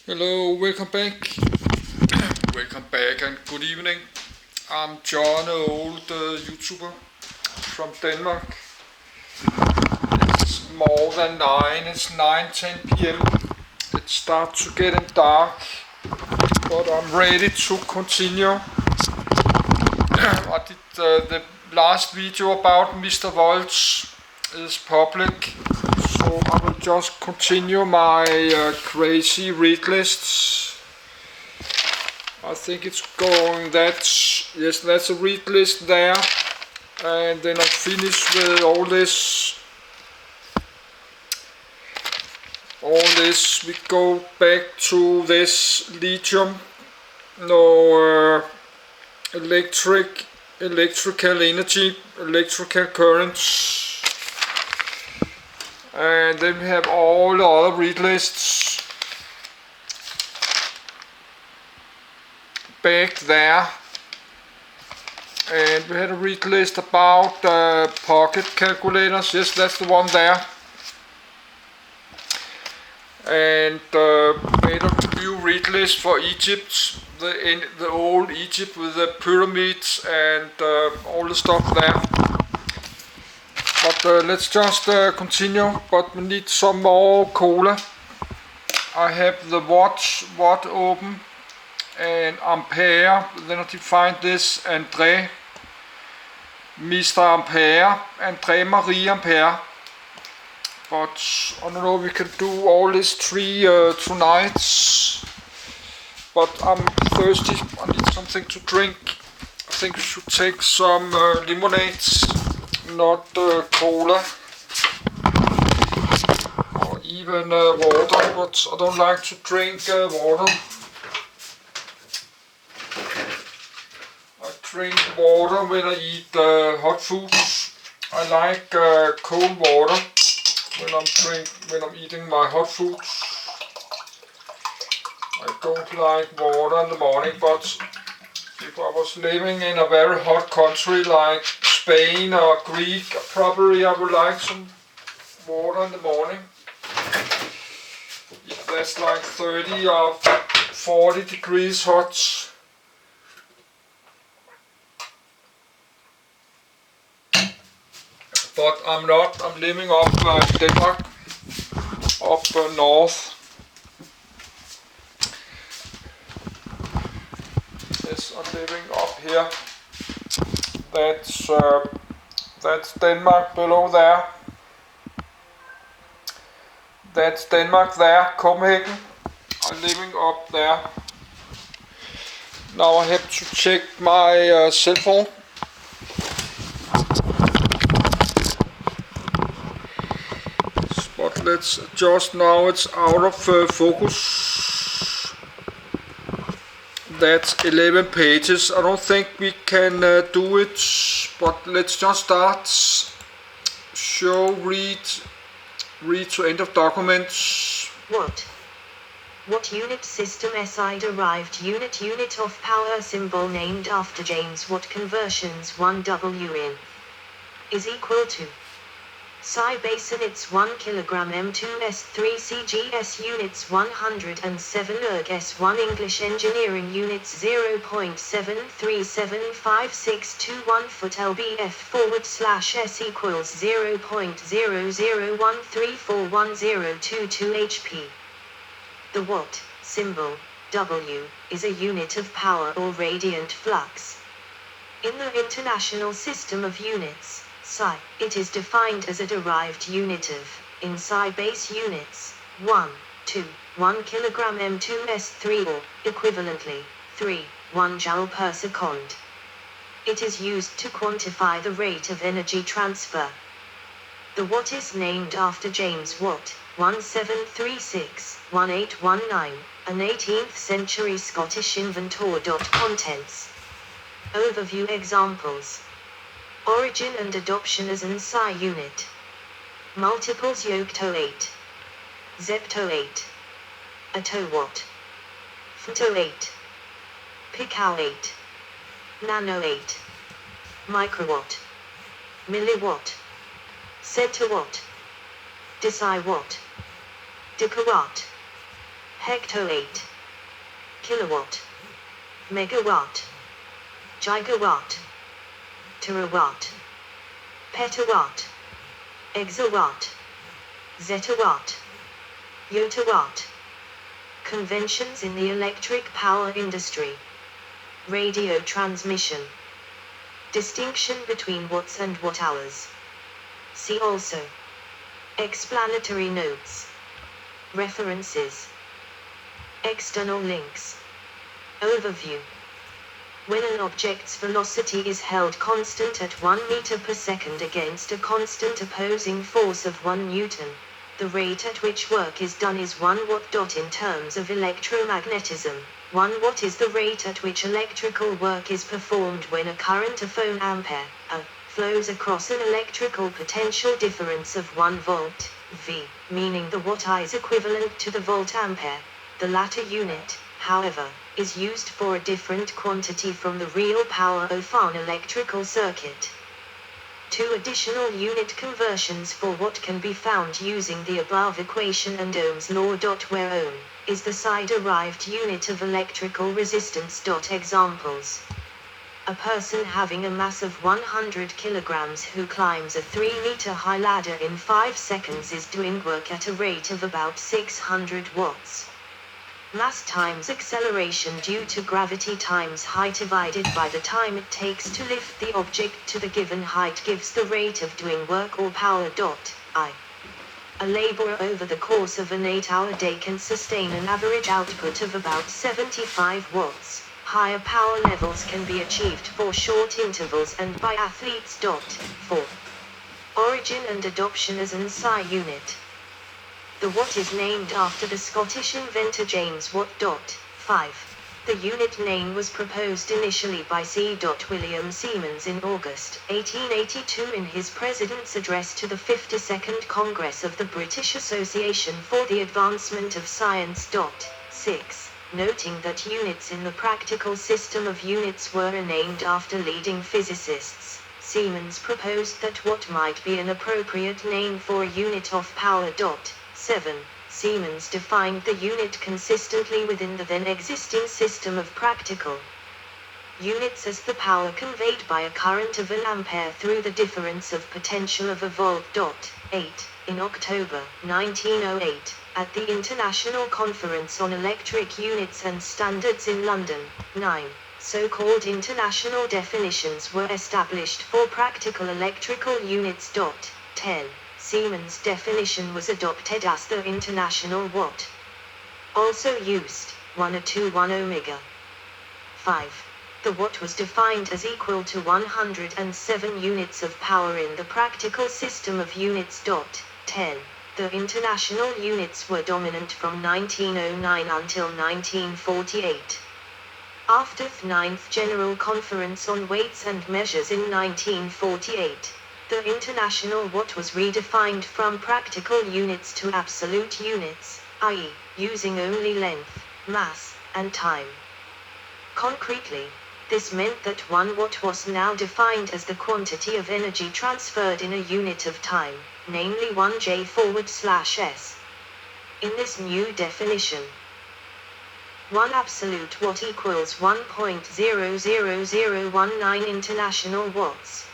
Hello, welcome back. Welcome back and good evening. I'm John, an old YouTuber from Denmark. It's more than 9, it's 9:10 p.m. It starts to get dark, but I'm ready to continue. I did the last video about Mr. Volts is public, so I will just continue my crazy read lists. I think it's going yes, that's a read list there, and then I finish with all this. We go back to this lithium, electrical energy, electrical currents, and then we have all the other read lists back there. And we had a read list about pocket calculators. Yes, that's the one there. And made a new read list for Egypt, the old Egypt with the pyramids and all the stuff there. But let's just continue. But we need some more cola. I have the watt open and ampere. Then I define this André, Mr. Ampere, André Marie Ampere. But I don't know if we can do all these three tonight. But I'm thirsty, I need something to drink. I think we should take some lemonades, not cola. Or even water, but I don't like to drink water. I drink water when I eat hot foods. I like cold water when I'm eating my hot foods. I don't like water in the morning, but if I was living in a very hot country like Spain or Greece, probably I would like some water in the morning. If that's like 30 or 40 degrees hot. But I'm not, I'm living up Denmark, up north. Yes, I'm living up here. That's Denmark below there. That's Denmark there, Copenhagen. I'm living up there. Now I have to check my cell phone. But let's adjust now, it's out of focus. That's 11 pages. I don't think we can do it, but let's just start. Show, read to end of documents. What unit system SI derived unit of power symbol named after James Watt conversions 1W in is equal to psi base units 1 kg M2S3 CGS units 107 erg S1 English engineering units 0.7375621 foot lbf/s equals 0.0013410222 HP. The watt symbol W is a unit of power or radiant flux. In the International System of Units, psi, it is defined as a derived unit of, in psi base units, 1, 2, 1 kg M2S3 or, equivalently, 3, 1 joule per second. It is used to quantify the rate of energy transfer. The watt is named after James Watt, 1736-1819, an 18th century Scottish inventor. Contents. Overview examples. Origin and adoption as an SI unit. Multiples yocto-8. Zepto-8. Atto-watt. Femto-8. Picow-8. Nano-8. Microwatt. Milliwatt. Centiwatt. Deciwatt. Decawatt. hectowatt, kilowatt, megawatt, gigawatt, terawatt, petawatt, exawatt, zettawatt, yottawatt. Conventions in the electric power industry. Radio transmission. Distinction between watts and watt-hours. See also. Explanatory notes. References. External links. Overview. When an object's velocity is held constant at 1 meter per second against a constant opposing force of 1 newton, the rate at which work is done is 1 watt. In terms of electromagnetism, 1 watt is the rate at which electrical work is performed when a current of 1 ampere, flows across an electrical potential difference of 1 volt, V, meaning the watt is equivalent to the volt ampere. The latter unit, however, is used for a different quantity from the real power of an electrical circuit. 2 additional unit conversions for watt can be found using the above equation and Ohm's law. Where ohm is the psi-derived unit of electrical resistance. Examples. A person having a mass of 100 kilograms who climbs a 3-meter high ladder in 5 seconds is doing work at a rate of about 600 watts. Mass times acceleration due to gravity times height divided by the time it takes to lift the object to the given height gives the rate of doing work or power. I. A laborer over the course of an 8-hour day can sustain an average output of about 75 watts. Higher power levels can be achieved for short intervals and by athletes. 4. Origin and adoption as an SI unit. The watt is named after the Scottish inventor James Watt. 5. The unit name was proposed initially by C. William Siemens in August 1882 in his President's Address to the 52nd Congress of the British Association for the Advancement of Science. 6. Noting that units in the practical system of units were named after leading physicists, Siemens proposed that watt might be an appropriate name for a unit of power. 7. Siemens defined the unit consistently within the then existing system of practical units as the power conveyed by a current of 1 ampere through the difference of potential of a volt. 8. In October 1908, at the International Conference on Electric Units and Standards in London, 9 so-called international definitions were established for practical electrical units. 10. Siemens' definition was adopted as the international watt. Also used, 1/2 omega. 5. The watt was defined as equal to 107 units of power in the practical system of units. 10. The international units were dominant from 1909 until 1948. After the 9th General Conference on Weights and Measures in 1948, the international watt was redefined from practical units to absolute units, i.e., using only length, mass, and time. Concretely, this meant that 1 watt was now defined as the quantity of energy transferred in a unit of time, namely 1 J/s. In this new definition, 1 absolute watt equals 1.00019 international watts.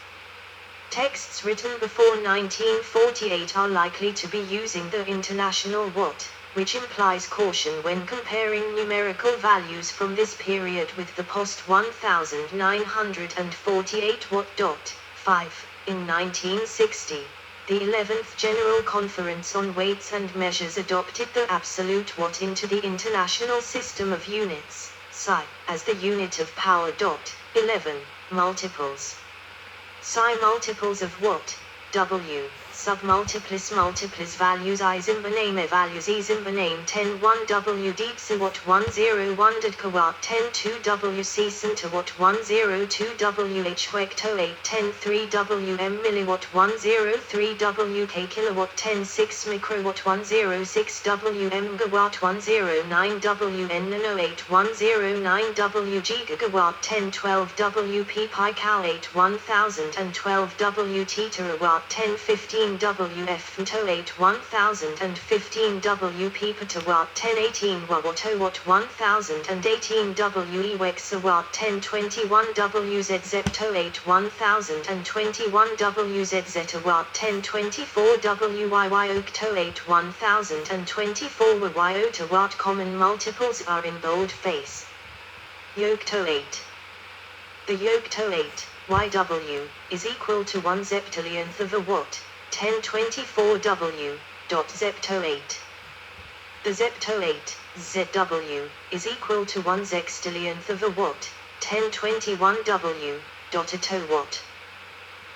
Texts written before 1948 are likely to be using the international watt, which implies caution when comparing numerical values from this period with the post-1948 watt. 5. In 1960, the 11th General Conference on Weights and Measures adopted the absolute watt into the International System of Units, SI, as the unit of power. 11. Multiples. Psi multiples of watt, W, submultiples multiples values I Zimbaname values E Zimbaname 10 1 W Deepsi watt 101 Dkwatt 10 2 W C center watt 102 W H hecto 8 10 3 W M milliwatt 103 W K kilowatt 10 6 microwatt 106 W M gigawatt 109 W N nano 8 109 W gigawatt 10 12 W P pi cow 8 1012 W terawatt 10 15 1018 F to 8 1015 WP per watt 1018 watt 1018 WE Wex watt 1021 WZZ to 8 1021 WZZ watt 1024 WYY oak to 8 1024 WYO to watt. Common multiples are in boldface. Yoke to 8. The yoke to 8, YW, is equal to 1 zeptillionth of a watt, 1024 W, dot zepto 8. The zepto 8, ZW, is equal to 1 sextillionth of a watt, 1021 W, dot attowatt.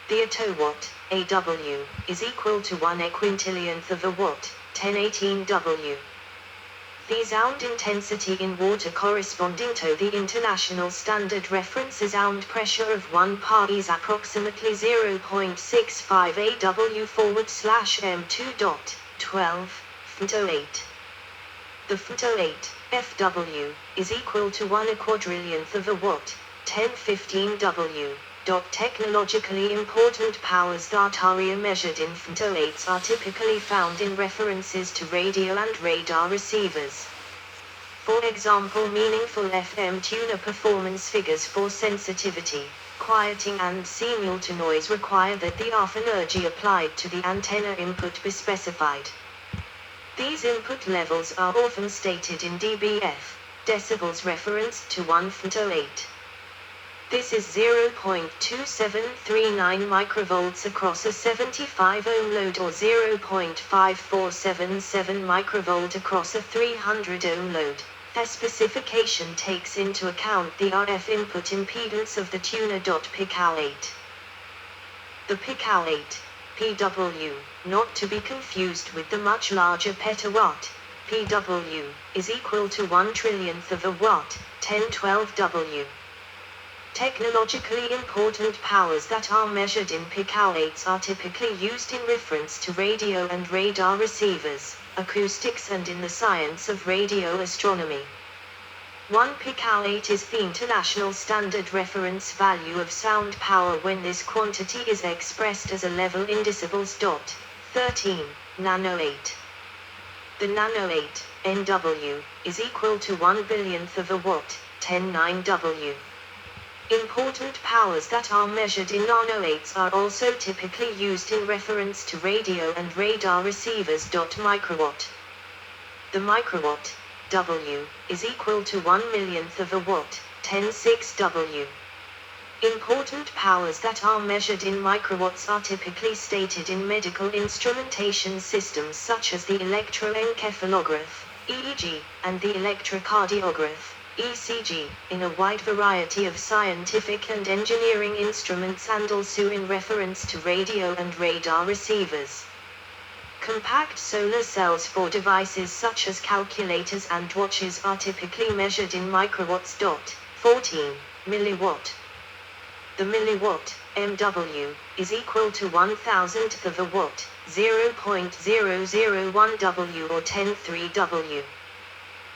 The attowatt, AW, is equal to 1 equintillionth of a watt, 1018 W. The sound intensity in water corresponding to the international standard reference sound pressure of 1 par is approximately 0.65 AW/m2.12 FTO 8. The FTO 8, FW, is equal to 1 quadrillionth of a watt, 1015 W. Technologically important powers that are measured in FTO 8s are typically found in references to radio and radar receivers. For example, meaningful FM tuner performance figures for sensitivity, quieting and signal-to-noise require that the RF energy applied to the antenna input be specified. These input levels are often stated in dBF, decibels referenced to 1 FTO 8. This is 0.2739 microvolts across a 75 ohm load or 0.5477 microvolt across a 300 ohm load. The specification takes into account the RF input impedance of the tuner. PCOW8. The PCOW8, PW, not to be confused with the much larger petawatt, PW, is equal to 1 trillionth of a watt, 1012 W. Technologically important powers that are measured in PCOW8s are typically used in reference to radio and radar receivers, acoustics and in the science of radio astronomy. 1 PCOW8 is the international standard reference value of sound power when this quantity is expressed as a level in decibels. 13 nano8. The nano8, NW, is equal to 1 billionth of a watt, 10.9 W. Important powers that are measured in nano8s are also typically used in reference to radio and radar receivers. Microwatt. The microwatt, W, is equal to 1 millionth of a watt, 10.6 W. Important powers that are measured in microwatts are typically stated in medical instrumentation systems such as the electroencephalograph, EEG, and the electrocardiograph, ECG, in a wide variety of scientific and engineering instruments and also in reference to radio and radar receivers. Compact solar cells for devices such as calculators and watches are typically measured in microwatts. 14 milliwatt. The milliwatt, MW, is equal to 1,000th of a watt, 0.001 W or 10.3 W.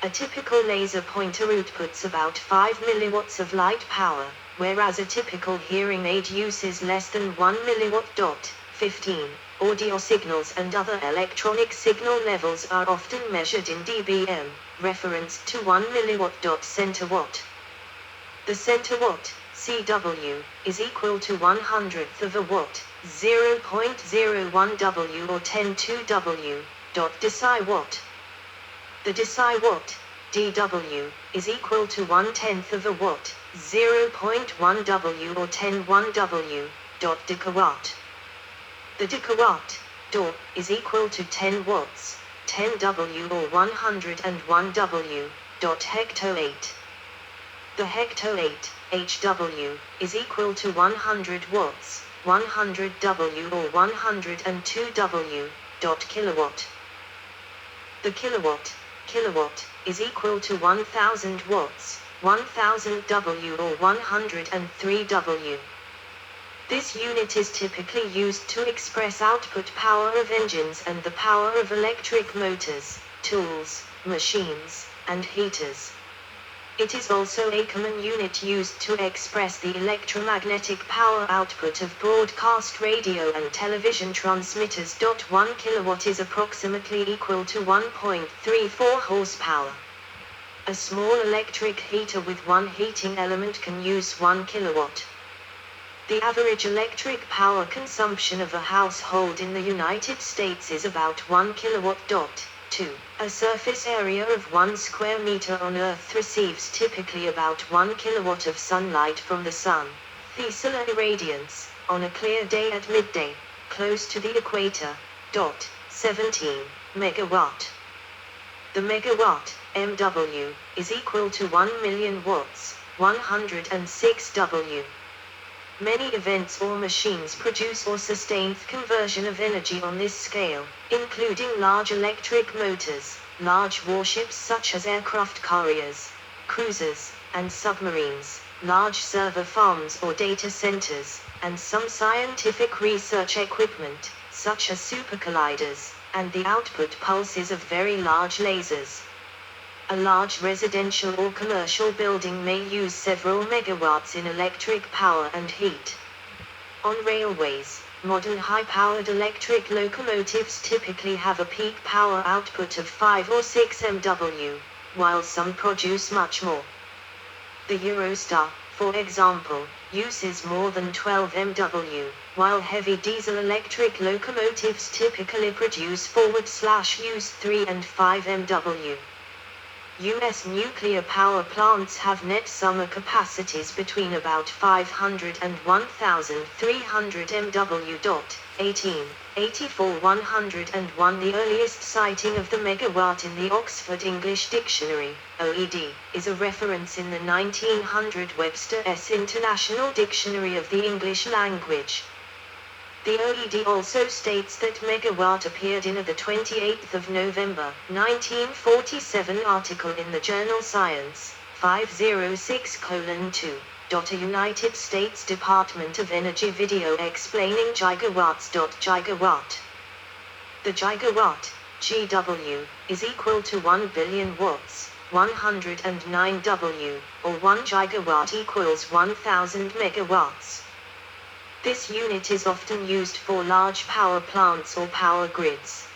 A typical laser pointer outputs about 5 milliwatts of light power, whereas a typical hearing aid uses less than 1 milliwatt. 15. Audio signals and other electronic signal levels are often measured in dBm, referenced to 1 milliwatt. Centiwatt. The centiwatt, CW, is equal to 100th of a watt, 0.01 W or 10.2 W. Deciwatt. The deciwatt, dW, is equal to 1/10th of a watt, 0.1 W or 10.1 W. Decawatt. The decawatt, DO, is equal to 10 watts, 10 W or 101 W. Hecto8. The hecto8, HW, is equal to 100 watts, 100 W or 102 W. Kilowatt. The kilowatt is equal to 1000 watts, 1000 W or 103 W. This unit is typically used to express output power of engines and the power of electric motors, tools, machines, and heaters. It is also a common unit used to express the electromagnetic power output of broadcast radio and television transmitters. 1 kilowatt is approximately equal to 1.34 horsepower. A small electric heater with one heating element can use 1 kilowatt. The average electric power consumption of a household in the United States is about 1 kilowatt. 2. A surface area of 1 square meter on Earth receives typically about 1 kilowatt of sunlight from the sun. The solar irradiance, on a clear day at midday, close to the equator. 17 megawatt. The megawatt, MW, is equal to 1 million watts, 106 W. Many events or machines produce or sustain conversion of energy on this scale, including large electric motors, large warships such as aircraft carriers, cruisers, and submarines, large server farms or data centers, and some scientific research equipment, such as supercolliders, and the output pulses of very large lasers. A large residential or commercial building may use several megawatts in electric power and heat. On railways, modern high-powered electric locomotives typically have a peak power output of 5 or 6 MW, while some produce much more. The Eurostar, for example, uses more than 12 MW, while heavy diesel-electric locomotives typically produce use 3 and 5 MW. U.S. nuclear power plants have net summer capacities between about 500 and 1,300 MW. 101. The earliest citing of the megawatt in the Oxford English Dictionary, OED, is a reference in the 1900 Webster's International Dictionary of the English Language. The OED also states that megawatt appeared in a 28th of November, 1947 article in the journal Science, 506:2. A United States Department of Energy video explaining gigawatts. Gigawatt. The gigawatt, GW, is equal to 1 billion watts, 109 W, or 1 gigawatt equals 1000 megawatts. This unit is often used for large power plants or power grids.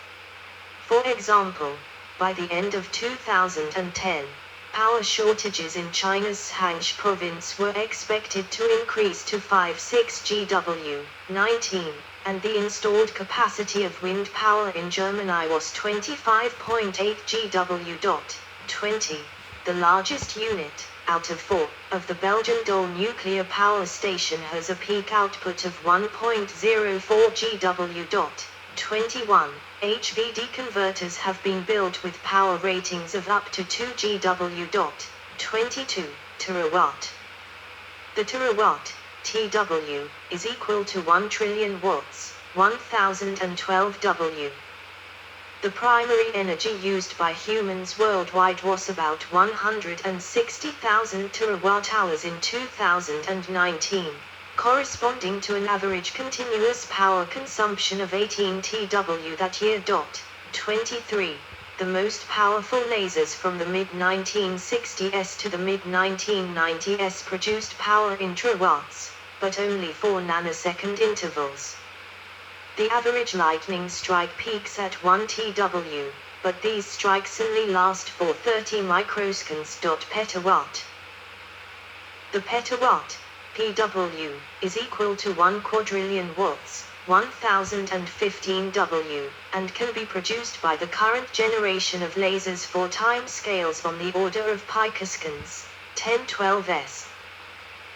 For example, by the end of 2010, power shortages in China's Hangzhou province were expected to increase to 5-6 GW, 19, and the installed capacity of wind power in Germany was 25.8 GW. 20. The largest unit, out of 4, of the Belgian Dole nuclear power station has a peak output of 1.04 GW. 21. HVD converters have been built with power ratings of up to 2 GW. 22. Terawatt. The terawatt, TW, is equal to 1 trillion watts, 1012 W. The primary energy used by humans worldwide was about 160,000 terawatt-hours in 2019, corresponding to an average continuous power consumption of 18 TW that year. 23. The most powerful lasers from the mid-1960s to the mid-1990s produced power in terawatts, but only for nanosecond intervals. The average lightning strike peaks at 1 TW, but these strikes only last for 30 microseconds. Petawatt. The petawatt, PW, is equal to 1 quadrillion watts, 1015 W, and can be produced by the current generation of lasers for time scales on the order of picoseconds, 1012s.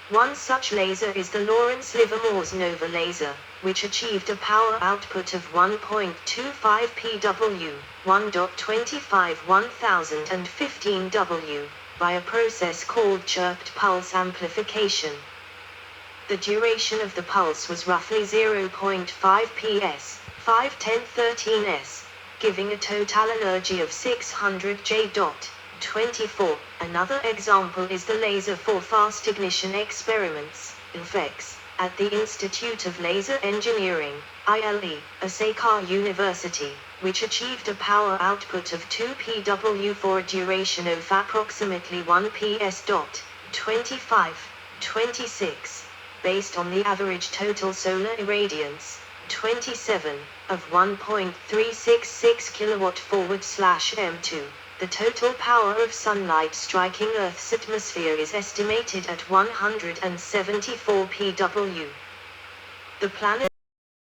One such laser is the Lawrence Livermore's Nova laser, which achieved a power output of 1.25 PW, 1.25 1015 W, by a process called chirped pulse amplification. The duration of the pulse was roughly 0.5 ps, 5×10^13s, giving a total energy of 600 J. 24. Another example is the laser for fast ignition experiments, ILFEX, at the Institute of Laser Engineering, ILE, Osaka University. which achieved a power output of 2 pW for a duration of approximately 1 ps. 25-26, based on the average total solar irradiance, 27, of 1.366 kW/m2. The total power of sunlight striking Earth's atmosphere is estimated at 174 pW. The planet